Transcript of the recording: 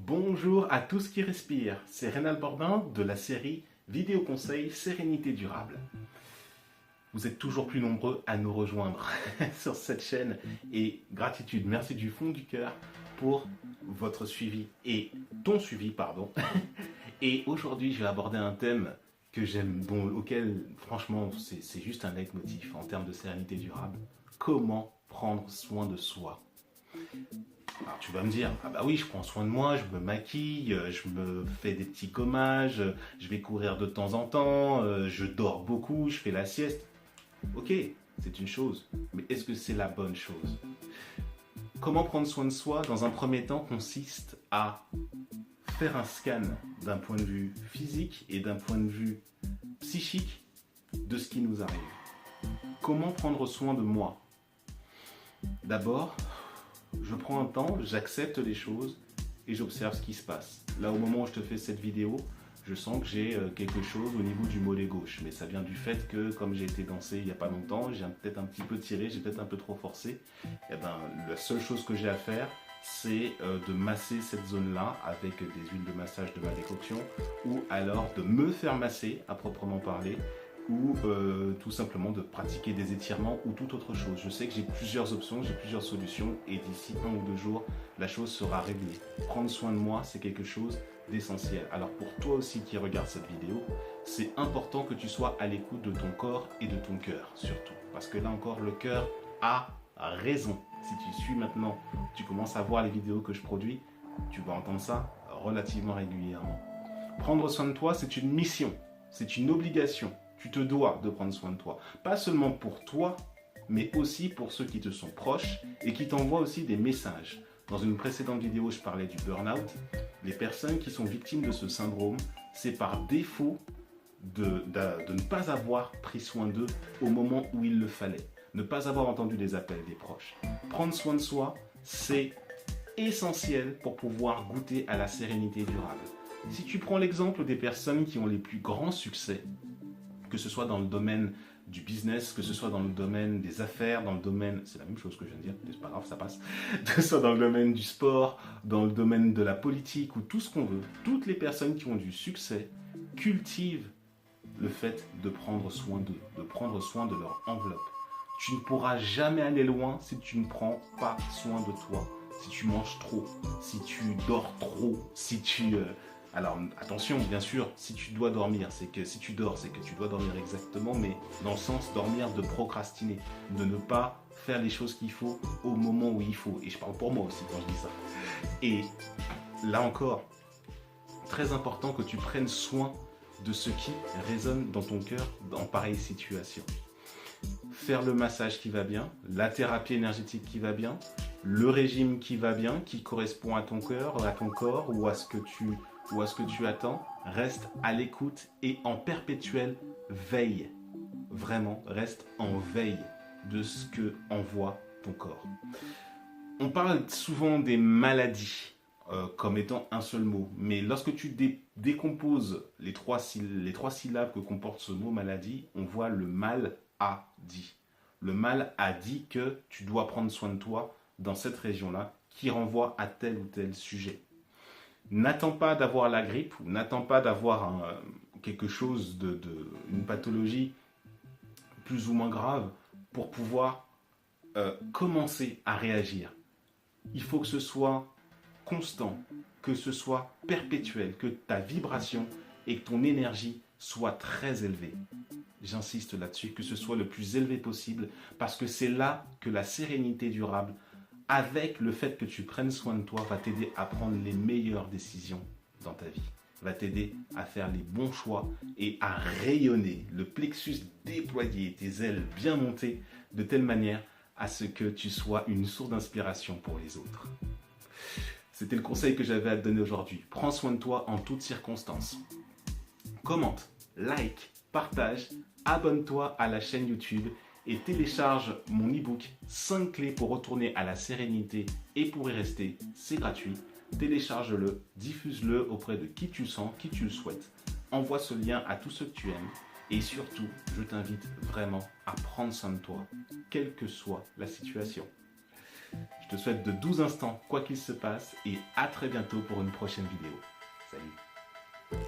Bonjour à tous qui respirent, c'est Rénal Bordin de la série Vidéo Conseil Sérénité Durable. Vous êtes toujours plus nombreux à nous rejoindre sur cette chaîne et gratitude, merci du fond du cœur pour votre suivi et ton suivi, pardon. Et aujourd'hui, je vais aborder un thème que j'aime, auquel franchement c'est juste un leitmotiv en termes de sérénité durable. Comment prendre soin de soi? Alors tu vas me dire, ah bah oui, je prends soin de moi, je me maquille, je me fais des petits gommages, je vais courir de temps en temps, je dors beaucoup, je fais la sieste. Ok, c'est une chose, mais est-ce que c'est la bonne chose? Comment prendre soin de soi, dans un premier temps, consiste à faire un scan d'un point de vue physique et d'un point de vue psychique de ce qui nous arrive. Comment prendre soin de moi? D'abord, je prends un temps, j'accepte les choses et j'observe ce qui se passe. Là, au moment où je te fais cette vidéo, je sens que j'ai quelque chose au niveau du mollet gauche. Mais ça vient du fait que, comme j'ai été dansé il n'y a pas longtemps, j'ai peut-être un petit peu tiré, j'ai peut-être un peu trop forcé. Et ben, la seule chose que j'ai à faire, c'est de masser cette zone-là avec des huiles de massage de ma décoction, ou alors de me faire masser, à proprement parler, ou tout simplement de pratiquer des étirements ou toute autre chose. Je sais que j'ai plusieurs options, j'ai plusieurs solutions et d'ici 1 ou 2 jours, la chose sera réglée. Prendre soin de moi, c'est quelque chose d'essentiel. Alors pour toi aussi qui regarde cette vidéo, c'est important que tu sois à l'écoute de ton corps et de ton cœur surtout. Parce que là encore, le cœur a raison. Si tu suis maintenant, tu commences à voir les vidéos que je produis, tu vas entendre ça relativement régulièrement. Prendre soin de toi, c'est une mission, c'est une obligation. Tu te dois de prendre soin de toi. Pas seulement pour toi, mais aussi pour ceux qui te sont proches et qui t'envoient aussi des messages. Dans une précédente vidéo, je parlais du burn-out. Les personnes qui sont victimes de ce syndrome, c'est par défaut de ne pas avoir pris soin d'eux au moment où il le fallait. Ne pas avoir entendu les appels des proches. Prendre soin de soi, c'est essentiel pour pouvoir goûter à la sérénité durable. Si tu prends l'exemple des personnes qui ont les plus grands succès, que ce soit dans le domaine du business, que ce soit dans le domaine des affaires, dans le domaine, c'est la même chose que je viens de dire, mais c'est pas grave, ça passe, que ce soit dans le domaine du sport, dans le domaine de la politique ou tout ce qu'on veut, toutes les personnes qui ont du succès cultivent le fait de prendre soin d'eux, de prendre soin de leur enveloppe. Tu ne pourras jamais aller loin si tu ne prends pas soin de toi, si tu manges trop, si tu dors trop, si tu... Alors attention, bien sûr, si tu dois dormir, c'est que si tu dors, c'est que tu dois dormir exactement, mais dans le sens dormir de procrastiner, de ne pas faire les choses qu'il faut au moment où il faut. Et je parle pour moi aussi quand je dis ça. Et là encore, très important que tu prennes soin de ce qui résonne dans ton cœur en pareille situation. Faire le massage qui va bien, la thérapie énergétique qui va bien, le régime qui va bien, qui correspond à ton cœur, à ton corps ou à ce que tu attends, reste à l'écoute et en perpétuelle veille. Vraiment, reste en veille de ce que envoie ton corps. On parle souvent des maladies comme étant un seul mot, mais lorsque tu décomposes les trois syllabes que comporte ce mot maladie, on voit le mal a dit. Le mal a dit que tu dois prendre soin de toi dans cette région-là qui renvoie à tel ou tel sujet. N'attends pas d'avoir la grippe ou n'attends pas d'avoir quelque chose une pathologie plus ou moins grave pour pouvoir commencer à réagir. Il faut que ce soit constant, que ce soit perpétuel, que ta vibration et que ton énergie soient très élevées. J'insiste là-dessus, que ce soit le plus élevé possible parce que c'est là que la sérénité durable, avec le fait que tu prennes soin de toi, va t'aider à prendre les meilleures décisions dans ta vie, va t'aider à faire les bons choix et à rayonner, le plexus déployé, tes ailes bien montées, de telle manière à ce que tu sois une source d'inspiration pour les autres. C'était le conseil que j'avais à te donner aujourd'hui. Prends soin de toi en toutes circonstances. Commente, like, partage, abonne-toi à la chaîne YouTube et télécharge mon e-book 5 clés pour retourner à la sérénité et pour y rester. C'est gratuit. Télécharge-le, diffuse-le auprès de qui tu sens, qui tu le souhaites. Envoie ce lien à tous ceux que tu aimes. Et surtout, je t'invite vraiment à prendre soin de toi, quelle que soit la situation. Je te souhaite de doux instants, quoi qu'il se passe, et à très bientôt pour une prochaine vidéo. Salut!